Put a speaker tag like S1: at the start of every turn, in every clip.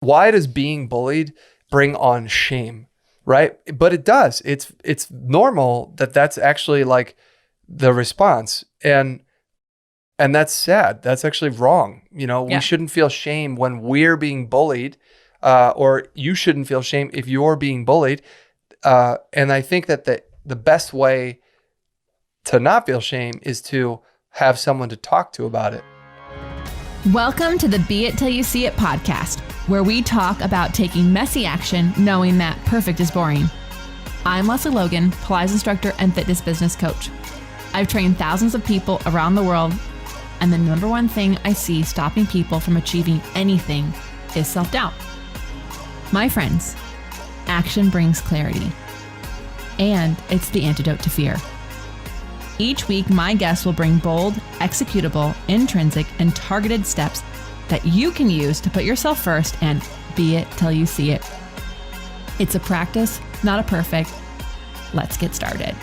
S1: why does being bullied bring on shame, right? But it does. It's normal that's actually like the response. And that's sad. That's actually wrong. We shouldn't feel shame when we're being bullied, or you shouldn't feel shame if you're being bullied. And I think that the best way to not feel shame is to have someone to talk to about it.
S2: Welcome to the Be It Till You See It podcast, where we talk about taking messy action, knowing that perfect is boring. I'm Lesley Logan, Pilates instructor and fitness business coach. I've trained thousands of people around the world, and the number one thing I see stopping people from achieving anything is self-doubt. My friends, action brings clarity, and it's the antidote to fear. Each week, my guests will bring bold, executable, intrinsic, and targeted steps that you can use to put yourself first and be it till you see it. It's a practice, not a perfect. Let's get started.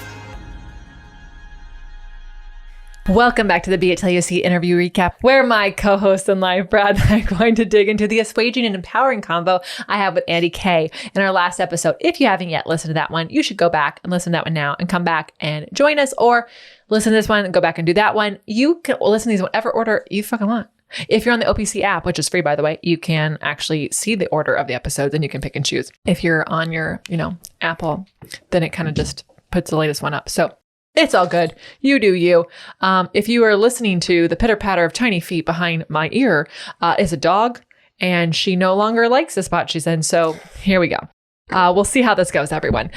S2: Welcome back to the Be It Till You See It interview recap, where my co-host in life, Brad, and I are going to dig into the assuaging and empowering combo I have with Andi Kay in our last episode. If you haven't yet listened to that one, you should go back and listen to that one now and come back and join us, or listen to this one and go back and do that one. You can listen to these in whatever order you fucking want. If you're on the OPC app, which is free, by the way, you can actually see the order of the episodes and you can pick and choose. If you're on your, Apple, then it kind of just puts the latest one up. So it's all good. You do you. If you are listening to the pitter patter of tiny feet behind my ear, is a dog, and she no longer likes the spot she's in. So here we go. We'll see how this goes, everyone.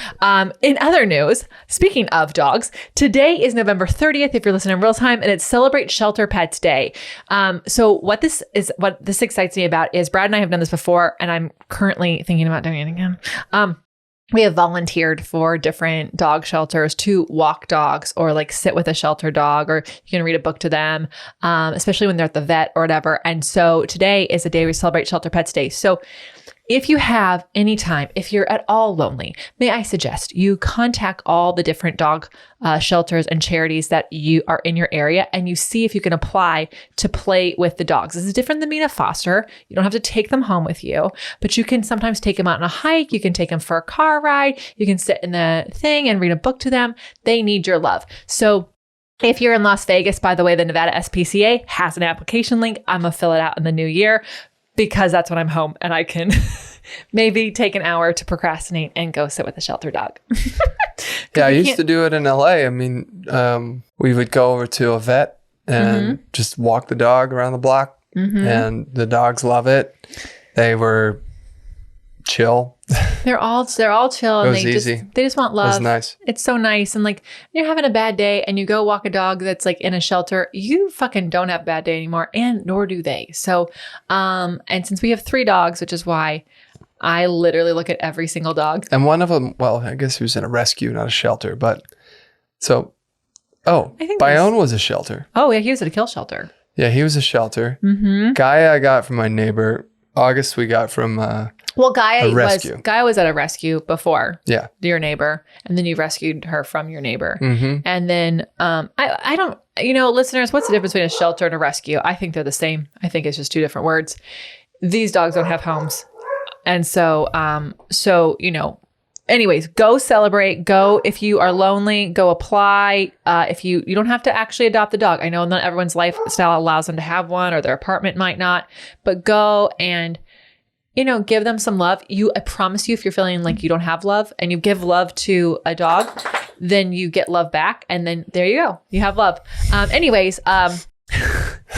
S2: In other news, speaking of dogs, today is November 30th, if you're listening in real time, and it's Celebrate Shelter Pets Day. So what this excites me about is Brad and I have done this before, and I'm currently thinking about doing it again. We have volunteered for different dog shelters to walk dogs or like sit with a shelter dog, or you can read a book to them, especially when they're at the vet or whatever. And so today is the day we celebrate Shelter Pets Day. So if you have any time, if you're at all lonely, may I suggest you contact all the different dog shelters and charities that you are in your area, and you see if you can apply to play with the dogs. This is different than being a foster. You don't have to take them home with you, but you can sometimes take them out on a hike. You can take them for a car ride. You can sit in the thing and read a book to them. They need your love. So if you're in Las Vegas, by the way, the Nevada SPCA has an application link. I'm going to fill it out in the new year, because that's when I'm home and I can maybe take an hour to procrastinate and go sit with a shelter dog.
S1: Yeah, I used to do it in LA. I mean, we would go over to a vet and just walk the dog around the block, and the dogs love it. They were chill.
S2: They're all chill, and they just want love.
S1: It was nice.
S2: It's so nice. And like, you're having a bad day and you go walk a dog that's like in a shelter, you fucking don't have a bad day anymore, and nor do they. So, and since we have 3 dogs, which is why I literally look at every single dog.
S1: And one of them, well, I guess he was in a rescue, not a shelter, but so, Bayonne was a shelter.
S2: Oh yeah, he was at a kill shelter.
S1: Yeah, he was a shelter. Gaia I got from my neighbor. August we got from
S2: Gaia was at a rescue before.
S1: Yeah.
S2: Your neighbor. And then you rescued her from your neighbor. And then I don't, listeners, what's the difference between a shelter and a rescue? I think they're the same. I think it's just 2 different words. These dogs don't have homes. And so, anyways, go celebrate. Go, if you are lonely, go apply. If you don't have to actually adopt the dog. I know not everyone's lifestyle allows them to have one, or their apartment might not, but go and, give them some love. I promise you, if you're feeling like you don't have love and you give love to a dog, then you get love back. And then there you go. You have love.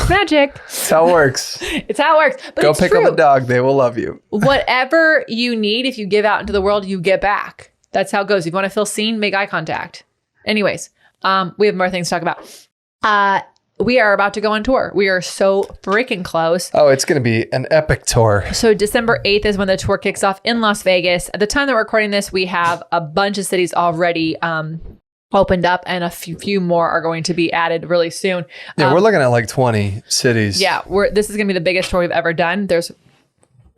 S2: Magic.
S1: That's how it works.
S2: It's how it works. But
S1: go pick up a dog. They will love you.
S2: Whatever you need, if you give out into the world, you get back. That's how it goes. If you want to feel seen, make eye contact. Anyways, we have more things to talk about. We are about to go on tour. We are so freaking close.
S1: Oh, it's going to be an epic tour.
S2: So December 8th is when the tour kicks off in Las Vegas. At the time that we're recording this, we have a bunch of cities already opened up, and a few more are going to be added really soon.
S1: Yeah, we're looking at like 20 cities.
S2: Yeah, this is going to be the biggest tour we've ever done. There's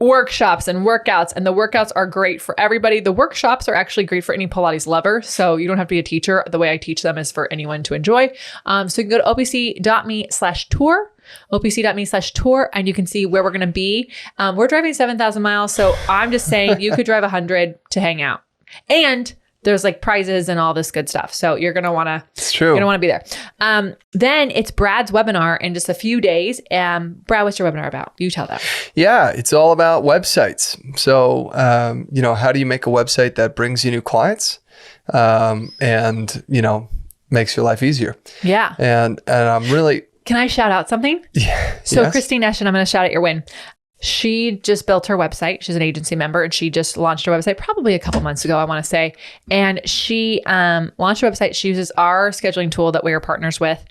S2: workshops and workouts, and the workouts are great for everybody. The workshops are actually great for any Pilates lover, so you don't have to be a teacher. The way I teach them is for anyone to enjoy. So you can go to opc.me/tour opc.me/tour, and you can see where we're going to be. We're driving 7,000 miles. So I'm just saying you could drive 100 to hang out. And there's like prizes and all this good stuff. So you're going to want to,
S1: It's true.
S2: You're going to want to be there. Then it's Brad's webinar in just a few days. Brad, what's your webinar about? You tell them.
S1: Yeah, it's all about websites. So, how do you make a website that brings you new clients and, makes your life easier?
S2: Yeah.
S1: And I'm really...
S2: Can I shout out something?
S1: Yeah.
S2: So
S1: yes.
S2: Christine Eschen, I'm going to shout out your win. She just built her website. She's an agency member and she just launched her website probably a couple months ago, I want to say. And she launched her website. She uses our scheduling tool that we are partners with.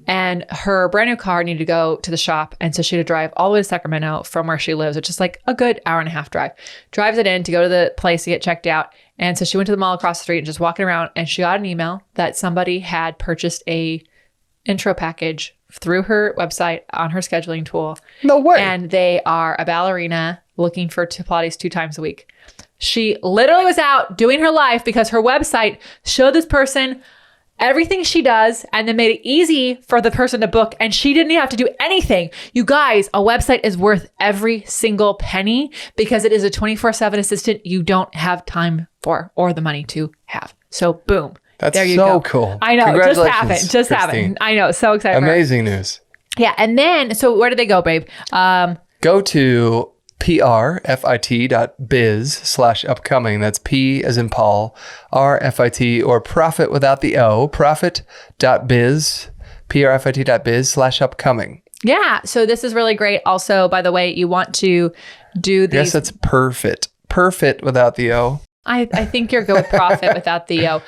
S2: And her brand new car needed to go to the shop. And so she had to drive all the way to Sacramento from where she lives, which is like a good hour and a half drive. Drives it in to go to the place to get checked out. And so she went to the mall across the street and just walking around. And she got an email that somebody had purchased a intro package through her website on her scheduling tool.
S1: No way.
S2: And they are a ballerina looking for Pilates 2 times a week. She literally was out doing her life because her website showed this person everything she does and then made it easy for the person to book. And she didn't even have to do anything. You guys, a website is worth every single penny because it is a 24/7 assistant you don't have time for or the money to have. So boom.
S1: That's
S2: there you
S1: so
S2: go.
S1: cool.
S2: I know.
S1: Congratulations,
S2: Just
S1: Christine.
S2: happened. I know. So excited.
S1: Amazing news.
S2: Yeah. And then, so where did they go, babe?
S1: Go to profit.biz/upcoming. That's P as in Paul, RFIT, or profit without the O, profit.biz, profit.biz/upcoming.
S2: Yeah. So this is really great. Also, by the way, you want to do these.
S1: Yes, that's perfect. Perfect without the O.
S2: I think you're good with profit without the O.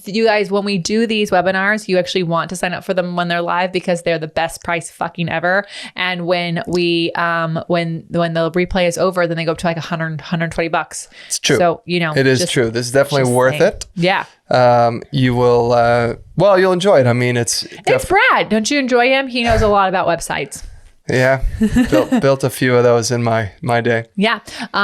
S2: You guys, when we do these webinars, you actually want to sign up for them when they're live because they're the best price fucking ever. And when we, when the replay is over, then they go up to like $120.
S1: It's true.
S2: So,
S1: it is true. This is definitely worth it.
S2: Yeah.
S1: You will, you'll enjoy it. I mean, it's
S2: Brad. Don't you enjoy him? He knows a lot about websites.
S1: Yeah, built a few of those in my day.
S2: Yeah,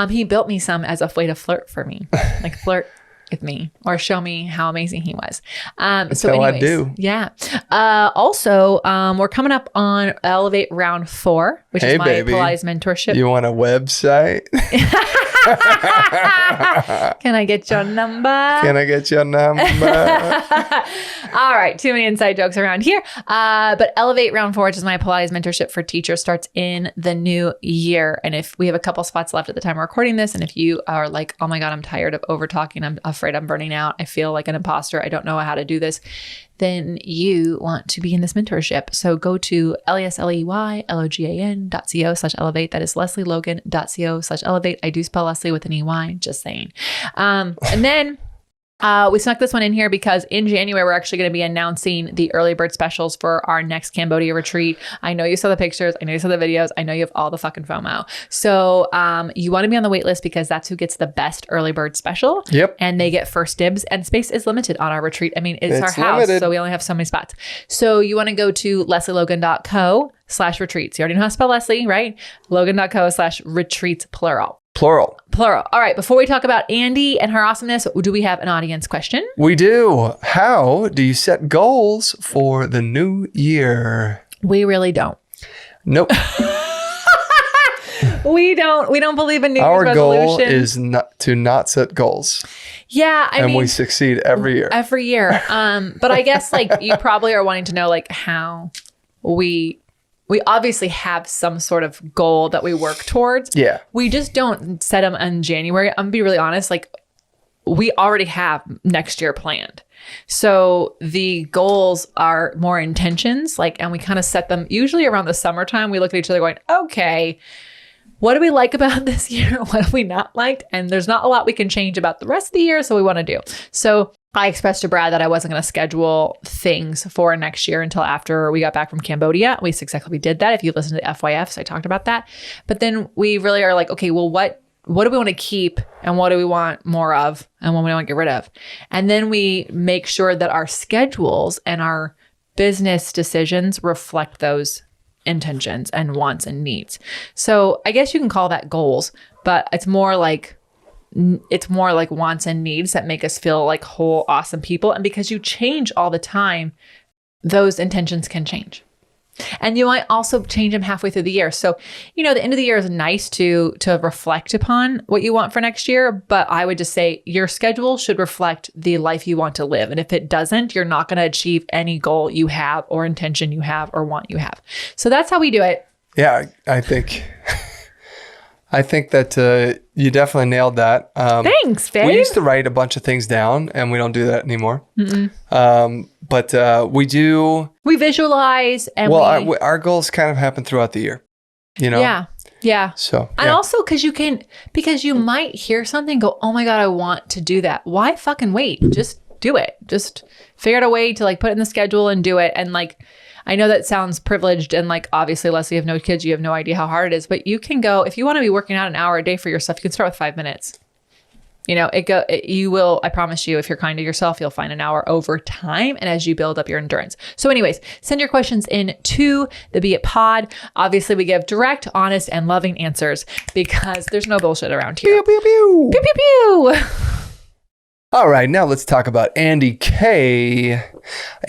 S2: he built me some as a way to flirt for me, like flirt with me or show me how amazing he was.
S1: That's
S2: so
S1: how
S2: anyways,
S1: I do.
S2: Yeah. Also, we're coming up on Elevate Round 4, which is my Pilates mentorship.
S1: You want a website?
S2: Can I get your number?
S1: Can I get your number?
S2: All right. Too many inside jokes around here. But Elevate Round 4, which is my Pilates mentorship for teachers, starts in the new year. And if we have a couple spots left at the time we're recording this, and if you are like, oh my God, I'm tired of over talking, I'm afraid I'm burning out, I feel like an imposter, I don't know how to do this, then you want to be in this mentorship. So go to lesleylogan.co/elevate. That is lesleylogan.co/elevate. I do spell Leslie with an EY, just saying. And then we snuck this one in here because in January, we're actually going to be announcing the early bird specials for our next Cambodia retreat. I know you saw the pictures. I know you saw the videos. I know you have all the fucking FOMO. So you want to be on the wait list because that's who gets the best early bird special.
S1: Yep.
S2: And they get first dibs, and space is limited on our retreat. I mean, it's our house,
S1: limited.
S2: so we only have so many spots. So you want to go to lesleylogan.co/retreats. You already know how to spell Leslie, right? Logan.co/retreats, plural.
S1: Plural.
S2: All right. Before we talk about Andi and her awesomeness, do we have an audience question?
S1: We do. How do you set goals for the new year?
S2: We really don't.
S1: Nope.
S2: We don't believe in New Year's
S1: Our
S2: resolutions.
S1: goal is not set goals.
S2: Yeah, I mean,
S1: we succeed every year.
S2: Every year. But I guess like you probably are wanting to know like how we obviously have some sort of goal that we work towards.
S1: Yeah.
S2: We just don't set them in January. I'm gonna be really honest. Like we already have next year planned. So the goals are more intentions, like, and we kind of set them usually around the summertime. We look at each other going, okay, what do we like about this year? What have we not liked? And there's not a lot we can change about the rest of the year. So we want to do. So I expressed to Brad that I wasn't going to schedule things for next year until after we got back from Cambodia. We successfully did that. If you listen to the FYFs, I talked about that. But then we really are like, okay, well, what do we want to keep and what do we want more of and what we want to get rid of? And then we make sure that our schedules and our business decisions reflect those intentions and wants and needs. So I guess you can call that goals, but it's more like wants and needs that make us feel like whole, awesome people. And because you change all the time, those intentions can change. And you might also change them halfway through the year. So, the end of the year is nice to reflect upon what you want for next year. But I would just say your schedule should reflect the life you want to live. And if it doesn't, you're not going to achieve any goal you have or intention you have or want you have. So that's how we do it.
S1: Yeah, I think that you definitely nailed that.
S2: Thanks, babe.
S1: We used to write a bunch of things down, and we don't do that anymore. But we do.
S2: We visualize, and
S1: our goals kind of happen throughout the year.
S2: Yeah.
S1: So,
S2: and also because you might hear something, and go, oh my God, I want to do that. Why fucking wait? Just do it. Just figure out a way to put it in the schedule and do it. And I know that sounds privileged, and obviously, Lesley, you have no kids, you have no idea how hard it is, but you can go, if you want to be working out an hour a day for yourself, you can start with 5 minutes. You will, I promise you, if you're kind to yourself, you'll find an hour over time and as you build up your endurance. So anyways, send your questions in to the Beit Pod. Obviously, we give direct, honest, and loving answers because there's no bullshit around here.
S1: Pew, pew, pew.
S2: Pew, pew, pew.
S1: All right, now let's talk about Andi Kay.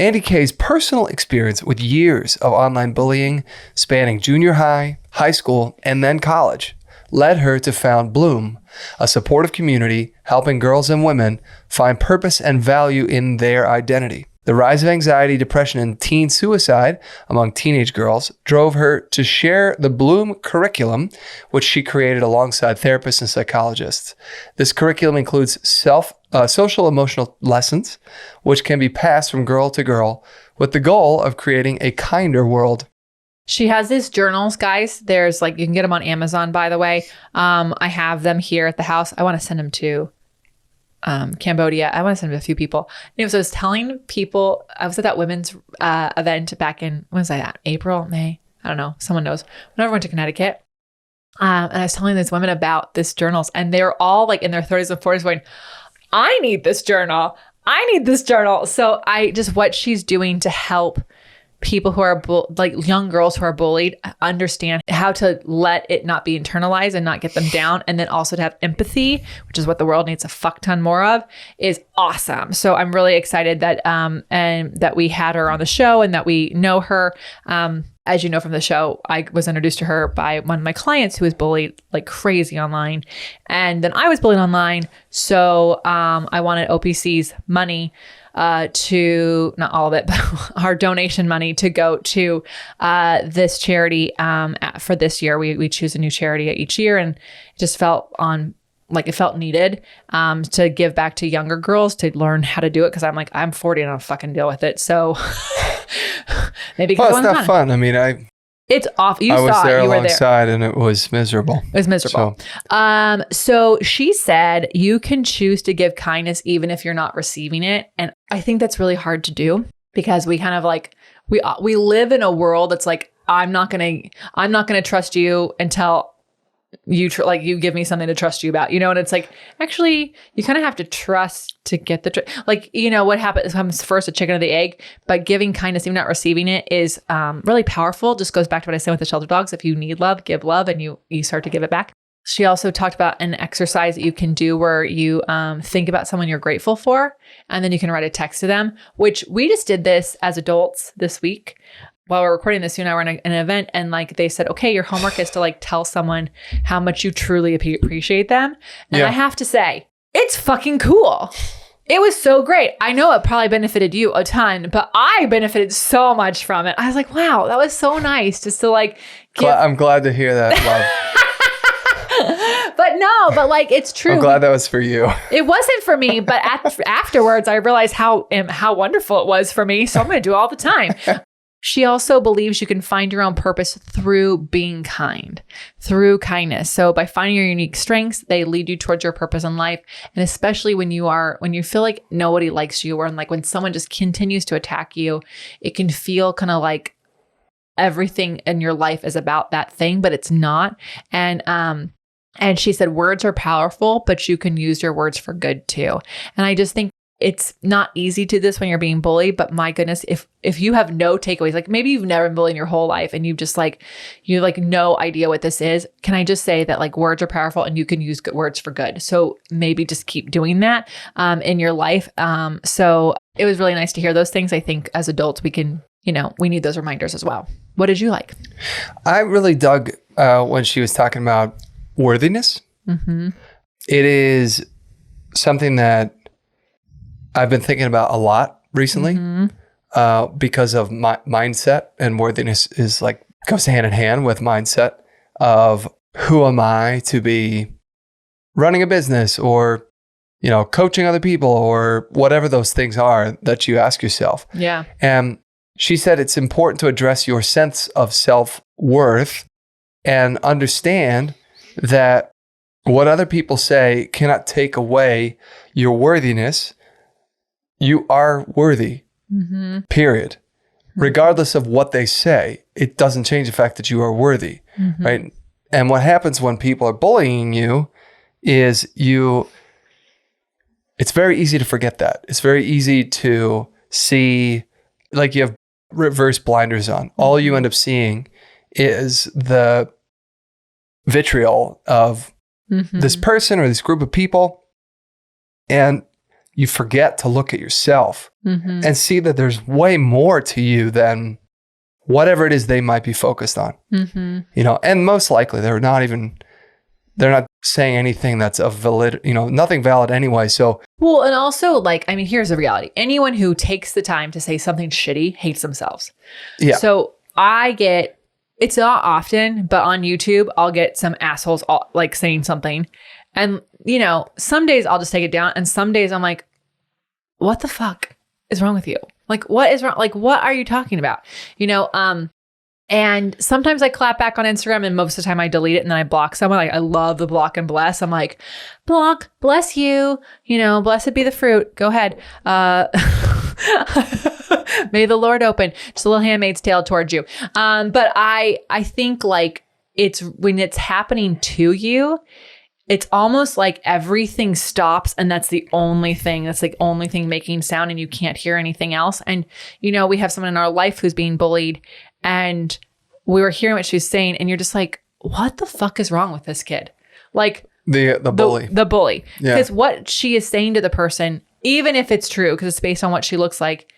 S1: Andi Kay's personal experience with years of online bullying spanning junior high, high school, and then college led her to found Bloom, a supportive community helping girls and women find purpose and value in their identity. The rise of anxiety, depression, and teen suicide among teenage girls drove her to share the Bloom curriculum, which she created alongside therapists and psychologists. This curriculum includes social emotional lessons, which can be passed from girl to girl, with the goal of creating a kinder world.
S2: She has these journals, guys. There's you can get them on Amazon, by the way. I have them here at the house. I want to send them to Cambodia. I want to send them to a few people. Anyways, I was telling people, I was at that women's event back in, when was I at? April, May? I don't know. Someone knows. Whenever I went to Connecticut. And I was telling these women about this journals, and they're all in their 30s and 40s going, I need this journal. I need this journal. So what she's doing to help people who are young girls who are bullied understand how to let it not be internalized and not get them down, and then also to have empathy, which is what the world needs a fuck ton more of, is awesome. So I'm really excited that and that we had her on the show and that we know her. As you know from the show, I was introduced to her by one of my clients who was bullied like crazy online, and then I was bullied online. So I wanted OPC's money to, not all of it, but our donation money to go to this charity for this year. We choose a new charity each year, and it just felt it felt needed to give back to younger girls to learn how to do it, because I'm 40 and I don't fucking deal with it. So maybe
S1: it's not fun. I mean,
S2: it's off.
S1: I was there alongside, and it was miserable.
S2: It was miserable. So she said you can choose to give kindness even if you're not receiving it. And I think that's really hard to do, because we kind of we live in a world that's I'm not going to trust you until you you give me something to trust you about, and it's actually you kind of have to trust to get the what comes first, a chicken or the egg. But giving kindness, even not receiving it, is really powerful. Just goes back to what I said with the shelter dogs. If you need love, give love, and you start to give it back. She also talked about an exercise that you can do where you think about someone you're grateful for, and then you can write a text to them, which we just did this as adults this week. While we're recording this, you and I were in an event, and they said, okay, your homework is to tell someone how much you truly appreciate them. And I have to say, it's fucking cool. It was so great. I know it probably benefited you a ton, but I benefited so much from it. I was like, wow, that was so nice just to
S1: I'm glad to hear that, love.
S2: But it's true.
S1: I'm glad that was for you.
S2: It wasn't for me, but afterwards I realized how wonderful it was for me. So I'm going to do it all the time. She also believes you can find your own purpose through being kind, through kindness. So by finding your unique strengths, they lead you towards your purpose in life. And especially when you feel like nobody likes you, or when someone just continues to attack you, it can feel kind of everything in your life is about that thing, but it's not. And she said, words are powerful, but you can use your words for good too. And I just think it's not easy to this when you're being bullied, but my goodness, if you have no takeaways, maybe you've never been bullied in your whole life and you've just no idea what this is. Can I just say that words are powerful and you can use good words for good. So maybe just keep doing that in your life. So it was really nice to hear those things. I think as adults, we can we need those reminders as well. What did you like?
S1: I really dug when she was talking about worthiness.
S2: Mm-hmm.
S1: It is something that I've been thinking about a lot recently because of my mindset, and worthiness is goes hand in hand with mindset of who am I to be running a business or, coaching other people or whatever those things are that you ask yourself.
S2: Yeah.
S1: And she said it's important to address your sense of self-worth and understand that what other people say cannot take away your worthiness. You are worthy, period. Regardless of what they say, it doesn't change the fact that you are worthy, right? And what happens when people are bullying you is it's very easy to forget that. It's very easy to see, you have reverse blinders on. All you end up seeing is the vitriol of this person or this group of people. And you forget to look at yourself and see that there's way more to you than whatever it is they might be focused on. And most likely they're not saying anything that's of valid, nothing valid anyway. So,
S2: well, and also here's the reality. Anyone who takes the time to say something shitty hates themselves.
S1: Yeah.
S2: So it's not often, but on YouTube, I'll get some assholes saying something. And, some days I'll just take it down. And some days I'm like, what the fuck is wrong with you? What is wrong? What are you talking about? And sometimes I clap back on Instagram, and most of the time I delete it and then I block someone. I love the block and bless. I'm like, block, bless you, blessed be the fruit. Go ahead. May the Lord open. Just a little handmaid's tale towards you. But I think it's when it's happening to you, it's almost like everything stops, and that's the only thing making sound, and you can't hear anything else. And, we have someone in our life who's being bullied, and we were hearing what she was saying, and you're just like, what the fuck is wrong with this kid?
S1: The bully.
S2: The bully.
S1: Yeah.
S2: Because what she is saying to the person, even if it's true, because it's based on what she looks like,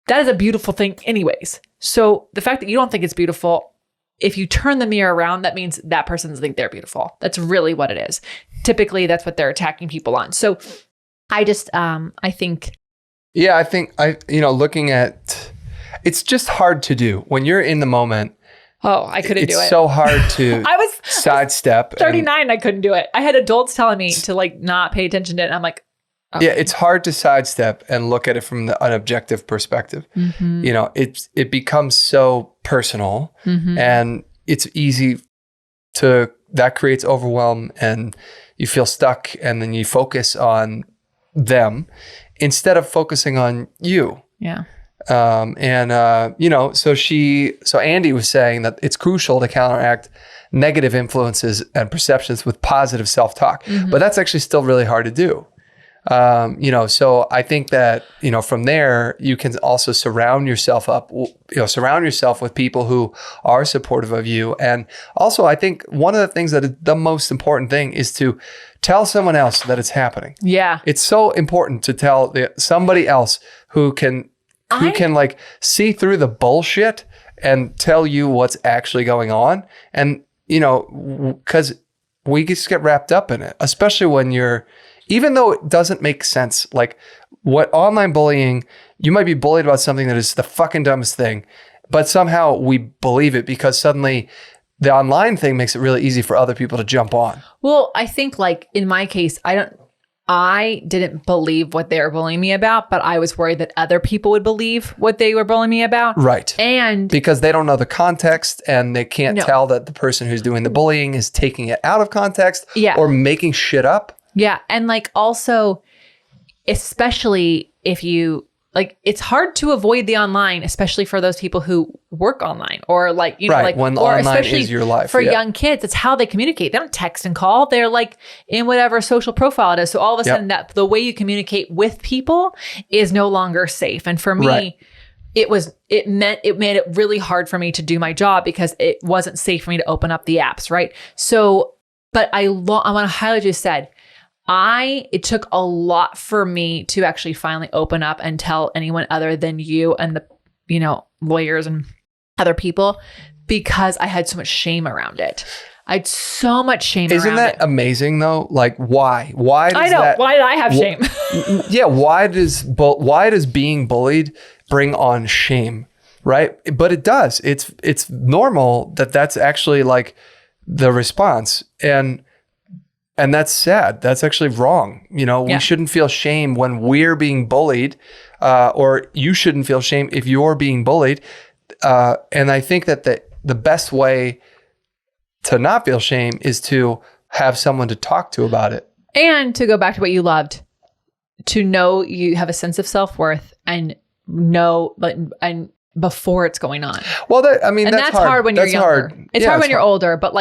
S2: that is a beautiful thing anyways. So the fact that you don't think it's beautiful, if you turn the mirror around, that means that person doesn't think they're beautiful. That's really what it is. Typically, that's what they're attacking people on. So I just, I think.
S1: Yeah, I think looking at, it's just hard to do when you're in the moment.
S2: Oh, I couldn't do it.
S1: It's so hard to
S2: I was
S1: sidestep.
S2: 39, I couldn't do it. I had adults telling me to not pay attention to it. And I'm like, okay.
S1: Yeah, it's hard to sidestep and look at it from an objective perspective. It becomes so personal, and it's easy that creates overwhelm, and you feel stuck, and then you focus on them instead of focusing on you.
S2: Yeah.
S1: So Andi was saying that it's crucial to counteract negative influences and perceptions with positive self-talk, but that's actually still really hard to do. So I think that, from there, you can also surround yourself with people who are supportive of you. And also, I think one of the things that is the most important thing is to tell someone else that it's happening.
S2: Yeah.
S1: It's so important to tell somebody else who can see through the bullshit and tell you what's actually going on. And, because we just get wrapped up in it, especially when even though it doesn't make sense, what online bullying, you might be bullied about something that is the fucking dumbest thing, but somehow we believe it because suddenly the online thing makes it really easy for other people to jump on.
S2: Well, I think in my case, I didn't believe what they were bullying me about, but I was worried that other people would believe what they were bullying me about.
S1: Right.
S2: And
S1: because they don't know the context, and they can't tell that the person who's doing the bullying is taking it out of context or making shit up.
S2: Yeah. And also, especially if you it's hard to avoid the online, especially for those people who work online or
S1: when online is your life.
S2: For young kids, it's how they communicate. They don't text and call. They're in whatever social profile it is. So all of a sudden that the way you communicate with people is no longer safe. And for me, it made it really hard for me to do my job because it wasn't safe for me to open up the apps. Right. So, but I want to highlight what you said. It took a lot for me to actually finally open up and tell anyone other than you and lawyers and other people because I had so much shame around it. I had so much shame around it.
S1: Isn't that amazing though? Like why? Why does
S2: I know.
S1: that,
S2: why did I have shame?
S1: Yeah, why does being bullied bring on shame, right? But it does. It's normal that's actually like the response. And that's sad. That's actually wrong. We shouldn't feel shame when we're being bullied, or you shouldn't feel shame if you're being bullied. And I think that the best way to not feel shame is to have someone to talk to about it.
S2: And to go back to what you loved, to know you have a sense of self-worth and know, and before it's going on.
S1: Well, that's
S2: hard when you're younger. It's hard when you're older, but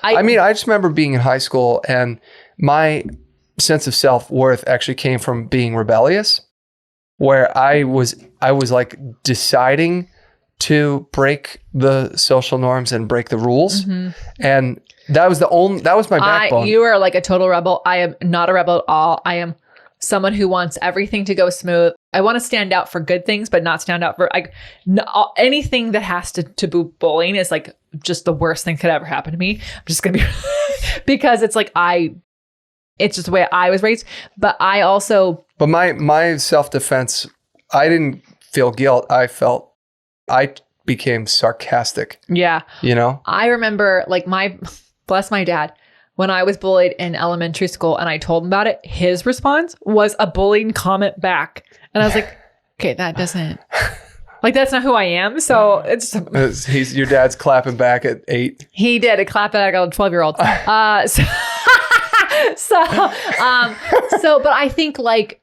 S2: I
S1: just remember being in high school and my sense of self-worth actually came from being rebellious, where I was like deciding to break the social norms and break the rules. Mm-hmm. And that was my backbone.
S2: You are like a total rebel. I am not a rebel at all. I am someone who wants everything to go smooth. I want to stand out for good things, but not stand out for anything that has to be bullying is like just the worst thing could ever happen to me. I'm just going to be, because it's like, it's just the way I was raised. But my self-defense, I didn't feel guilt. I became sarcastic. Yeah. I remember bless my dad, when I was bullied in elementary school and I told him about it, his response was a bullying comment back. And I was like, okay, that doesn't, that's not who I am. So
S1: your dad's clapping back at 8.
S2: He did a clap back at a 12-year-old. But I think the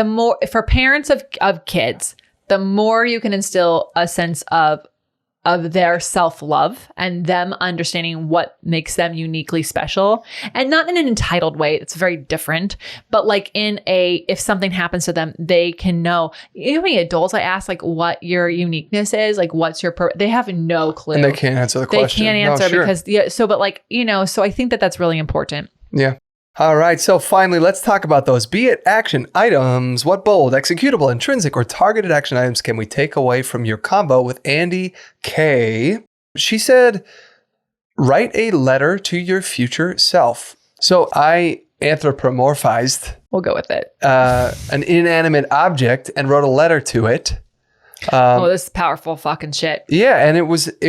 S2: more for parents of kids, the more you can instill a sense of their self-love and them understanding what makes them uniquely special, and not in an entitled way. It's very different, but if something happens to them, they can know. How many adults I ask what your uniqueness is, what's your they have no clue.
S1: And they can't answer the question.
S2: They can't answer because so I think that's really important.
S1: Yeah. All right. So finally, let's talk about those beit action items. What bold, executable, intrinsic, or targeted action items can we take away from your combo with Andi Kay? She said, write a letter to your future self. So I anthropomorphized.
S2: We'll go with it.
S1: An inanimate object and wrote a letter to it.
S2: This is powerful fucking shit.
S1: Yeah. And it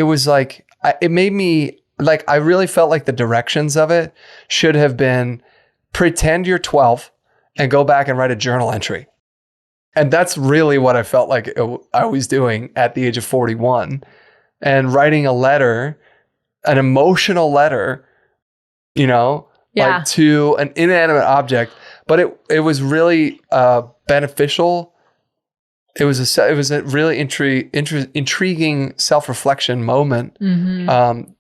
S1: was like, it made me I really felt like the directions of it should have been, pretend you're 12 and go back and write a journal entry. And that's really what I felt like I was doing at the age of 41, and writing a letter, an emotional letter, to an inanimate object. But it was really beneficial. It was a really intriguing self-reflection moment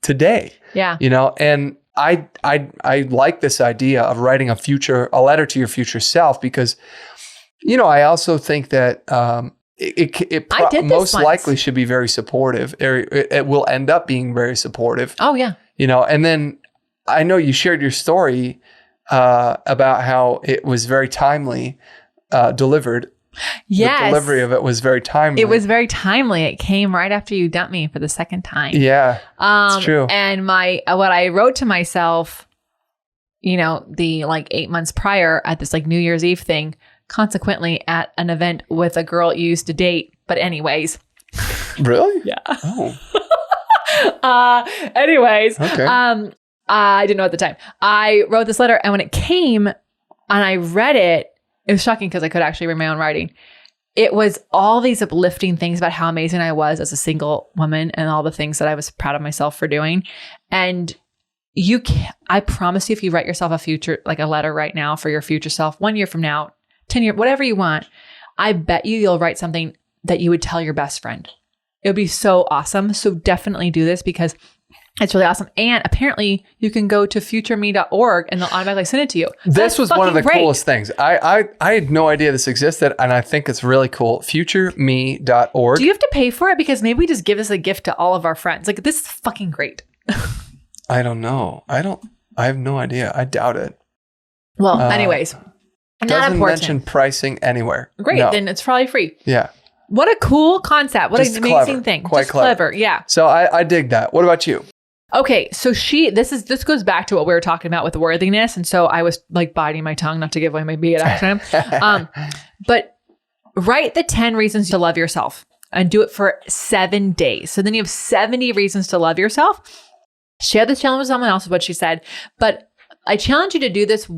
S1: today.
S2: Yeah.
S1: And I like this idea of writing a letter to your future self, because, I also think that it most likely should be very supportive. It will end up being very supportive.
S2: Oh yeah.
S1: And then I know you shared your story about how it was very timely delivered.
S2: Yes.
S1: The delivery of it was very timely.
S2: It was very timely. It came right after you dumped me for the second time.
S1: Yeah, it's true.
S2: And what I wrote to myself, the 8 months prior at this New Year's Eve thing, consequently at an event with a girl you used to date. But anyways.
S1: Really?
S2: Yeah.
S1: Oh.
S2: Anyways.
S1: Okay.
S2: I didn't know at the time. I wrote this letter, and when it came and I read it, it was shocking because I could actually read my own writing. It was all these uplifting things about how amazing I was as a single woman and all the things that I was proud of myself for doing. And I promise you, if you write yourself a letter right now for your future self, 1 year from now, 10 years, whatever you want, I bet you'll write something that you would tell your best friend. It would be so awesome. So definitely do this, because it's really awesome. And apparently you can go to futureme.org and they'll automatically send it to you.
S1: This was one of the coolest things. I had no idea this existed, and I think it's really cool. Futureme.org.
S2: Do you have to pay for it? Because maybe we just give this a gift to all of our friends. This is fucking great.
S1: I don't know. I have no idea. I doubt it.
S2: Well, anyways. Not
S1: doesn't
S2: important.
S1: mention pricing anywhere.
S2: Great. No. Then it's probably free.
S1: Yeah.
S2: What a cool concept. What
S1: Just
S2: an amazing
S1: clever.
S2: thing.
S1: Quite
S2: Just clever. Yeah.
S1: So I dig that. What about you?
S2: Okay, so this goes back to what we were talking about with worthiness, and so I was like biting my tongue not to give away my beit acronym. But write the 10 reasons to love yourself and do it for 7 days. So then you have 70 reasons to love yourself. Share this challenge with someone else, is what she said. But I challenge you to do this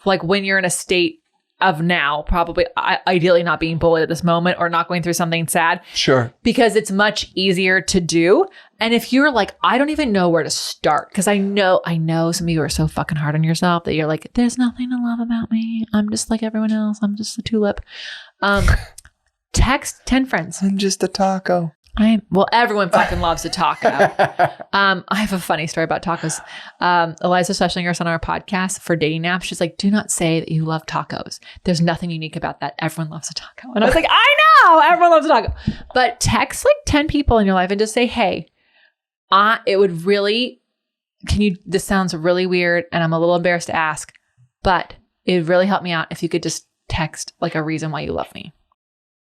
S2: like when you're in a state of now, probably ideally not being bullied at this moment or not going through something sad.
S1: Sure.
S2: Because it's much easier to do. And if you're like, I don't even know where to start, because I know some of you are so fucking hard on yourself that you're like, there's nothing to love about me. I'm just like everyone else. I'm just a tulip. Text 10 friends.
S1: I'm just a taco.
S2: Well, everyone fucking loves a taco. I have a funny story about tacos. Eliza Schlesinger on our podcast for dating apps. She's like, do not say that you love tacos. There's nothing unique about that. Everyone loves a taco. And I was like, I know everyone loves a taco. But text like 10 people in your life and just say, hey, it would really, this sounds really weird and I'm a little embarrassed to ask, but it would really help me out if you could just text like a reason why you love me.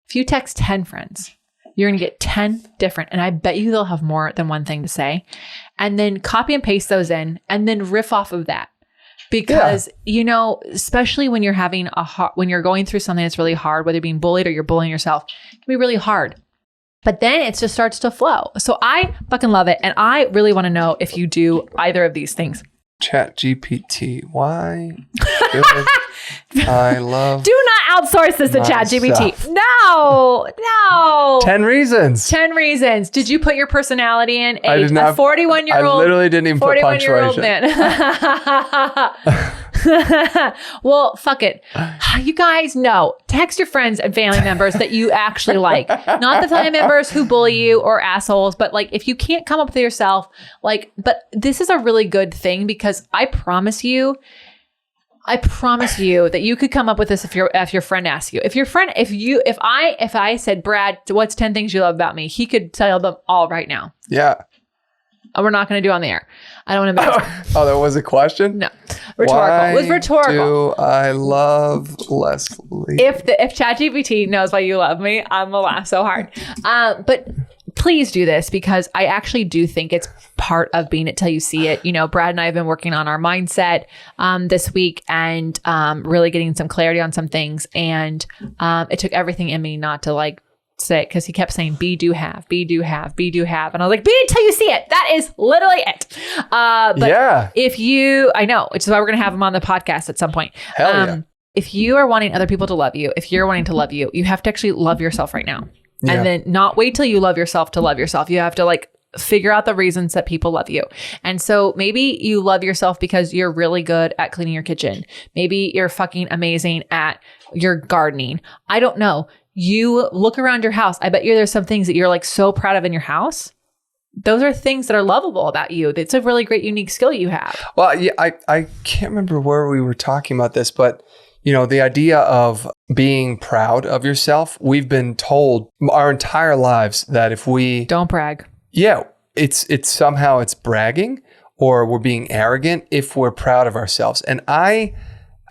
S2: If you text 10 friends, you're going to get 10 different, and I bet you they'll have more than one thing to say. And then copy and paste those in and then riff off of that. Because, especially when you're having when you're going through something that's really hard, whether you're being bullied or you're bullying yourself, it can be really hard. But then it just starts to flow. So I fucking love it. And I really want to know if you do either of these things.
S1: Chat GPT. Why should I love?
S2: Do not outsource this to Chat GPT. No.
S1: 10 reasons.
S2: 10 reasons. Did you put your personality in?
S1: I did not.
S2: A 41-year-old.
S1: I literally didn't even put punctuation.
S2: Man. Well, fuck it. You guys know. Text your friends and family members that you actually like. Not the family members who bully you or assholes, but like if you can't come up with it yourself, but this is a really good thing because I promise you that you could come up with this if your friend asks you. If I said, Brad, what's 10 things you love about me? He could tell them all right now.
S1: Yeah.
S2: We're not going to do it on the air. I don't want to embarrass.
S1: Oh, that was a question?
S2: No. Rhetorical. It was rhetorical.
S1: Do I love Lesley?
S2: If ChatGPT knows why you love me, I'm going to laugh so hard. But please do this because I actually do think it's part of being it till you see it. Brad and I have been working on our mindset this week and really getting some clarity on some things. And it took everything in me not to say it because he kept saying be, do, have, be, do, have, be, do, have. And I was like, be it till you see it. That is literally it. But
S1: yeah.
S2: I know, which is why we're going to have him on the podcast at some point.
S1: Hell yeah.
S2: If you are wanting other people to love you, if you're wanting to love you, you have to actually love yourself right now. Yeah. And then not wait till you love yourself to love yourself. You have to figure out the reasons that people love you. And so maybe you love yourself because you're really good at cleaning your kitchen. Maybe you're fucking amazing at your gardening. I don't know. You look around your house. I bet there's some things that you're so proud of in your house. Those are things that are lovable about you. It's a really great, unique skill you have.
S1: Well, yeah, I can't remember where we were talking about this, but the idea of being proud of yourself, we've been told our entire lives that if we
S2: don't brag.
S1: Yeah, it's somehow it's bragging or we're being arrogant if we're proud of ourselves. And I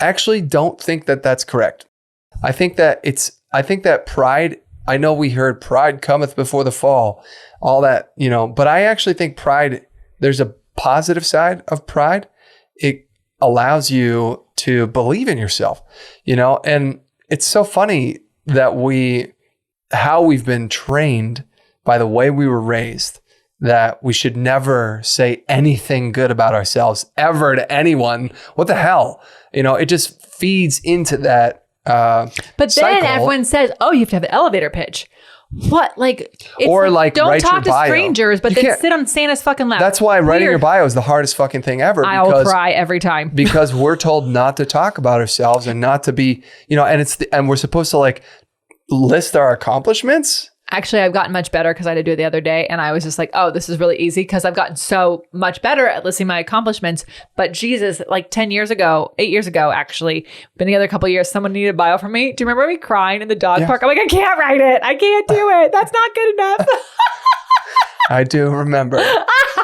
S1: actually don't think that that's correct. I think that pride, I know we heard pride cometh before the fall, all that, but I actually think pride, there's a positive side of pride. It allows you to believe in yourself, and it's so funny that how we've been trained by the way we were raised that we should never say anything good about ourselves ever to anyone. What the hell? It just feeds into that. But then
S2: cycle. Everyone says, "Oh, you have to have an elevator pitch." What? Don't talk to strangers, but then sit on Santa's fucking lap.
S1: That's why writing your bio is the hardest fucking thing ever.
S2: I'll cry every time
S1: because we're told not to talk about ourselves and not to be, and we're supposed to list our accomplishments.
S2: Actually, I've gotten much better because I had to do it the other day. And I was just like, oh, this is really easy because I've gotten so much better at listing my accomplishments. But Jesus, 8 years ago, actually, been together a couple of years, someone needed a bio from me. Do you remember me crying in the dog park? I'm like, I can't write it. I can't do it. That's not good enough.
S1: I do remember.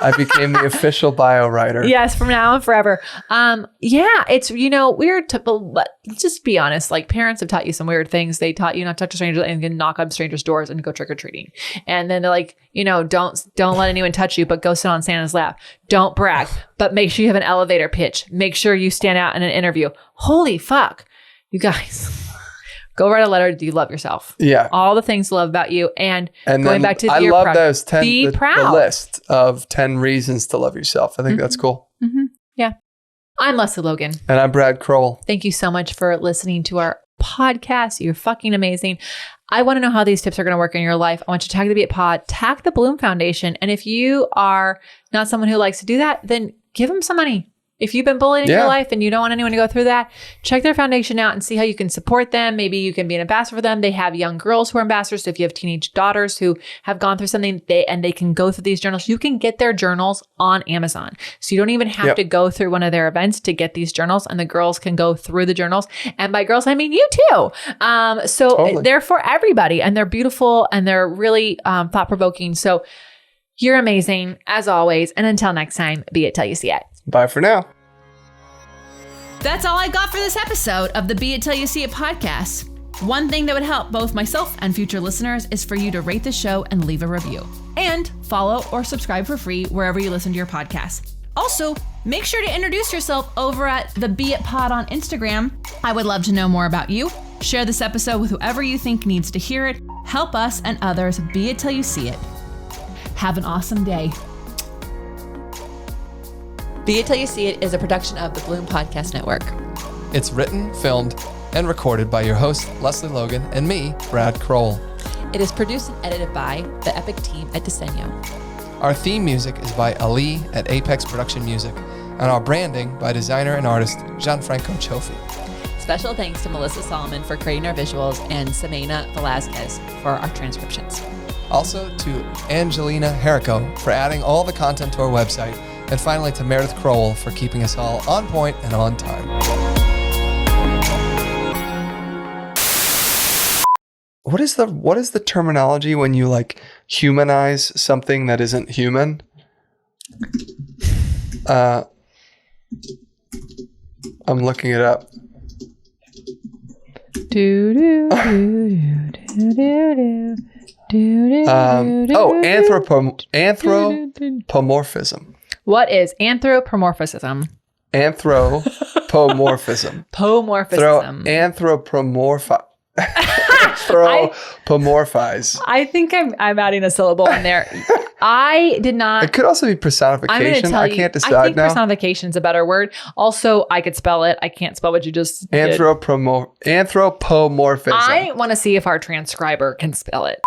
S1: I became the official bio writer.
S2: Yes, from now on forever. Yeah, it's, weird to, but let's just be honest. Like, parents have taught you some weird things. They taught you not to touch a stranger and then knock on strangers' doors and go trick-or-treating. And then they're like, don't let anyone touch you, but go sit on Santa's lap. Don't brag, but make sure you have an elevator pitch. Make sure you stand out in an interview. Holy fuck. You guys, go write a letter. Do you love yourself?
S1: Yeah.
S2: All the things to love about you. And
S1: going
S2: then back to
S1: I
S2: be
S1: love
S2: proud.
S1: those 10,
S2: be
S1: the
S2: proud.
S1: list of 10 reasons to love yourself. I think that's cool.
S2: Mm-hmm. Yeah. I'm Lesley Logan.
S1: And I'm Brad Kroll.
S2: Thank you so much for listening to our podcast. You're fucking amazing. I want to know how these tips are going to work in your life. I want you to tag the Beit Pod, tag the Bloom Foundation. And if you are not someone who likes to do that, then give them some money. If you've been bullied in your life and you don't want anyone to go through that, check their foundation out and see how you can support them. Maybe you can be an ambassador for them. They have young girls who are ambassadors. So if you have teenage daughters who have gone through something they can go through these journals, you can get their journals on Amazon. So you don't even have to go through one of their events to get these journals, and the girls can go through the journals. And by girls, I mean you too. They're for everybody, and they're beautiful and they're really thought-provoking. So you're amazing as always. And until next time, be it till you see it.
S1: Bye for now.
S3: That's all I got for this episode of the Be It Till You See It podcast. One thing that would help both myself and future listeners is for you to rate the show and leave a review. And follow or subscribe for free wherever you listen to your podcast. Also, make sure to introduce yourself over at the Be It Pod on Instagram. I would love to know more about you. Share this episode with whoever you think needs to hear it. Help us and others be it till you see it. Have an awesome day.
S2: Be It Till You See It is a production of the Bloom Podcast Network.
S1: It's written, filmed, and recorded by your host, Lesley Logan, and me, Brad Kroll.
S2: It is produced and edited by the epic team at Diseño.
S1: Our theme music is by Ali at Apex Production Music, and our branding by designer and artist Gianfranco Chofi.
S2: Special thanks to Melissa Solomon for creating our visuals and Semena Velazquez for our transcriptions.
S1: Also to Angelina Herrico for adding all the content to our website, and finally to Meredith Kroll for keeping us all on point and on time. What is the terminology when you like humanize something that isn't human? I'm looking it up. Anthropomorphism.
S2: What is anthropomorphism?
S1: Anthropomorphism. Anthropomorphize.
S2: I think I'm adding a syllable in there. I did not.
S1: It could also be personification. I can't decide now.
S2: I think personification is a better word. Also, I could spell it. I can't spell what you just did.
S1: Anthropomorphism.
S2: I want to see if our transcriber can spell it.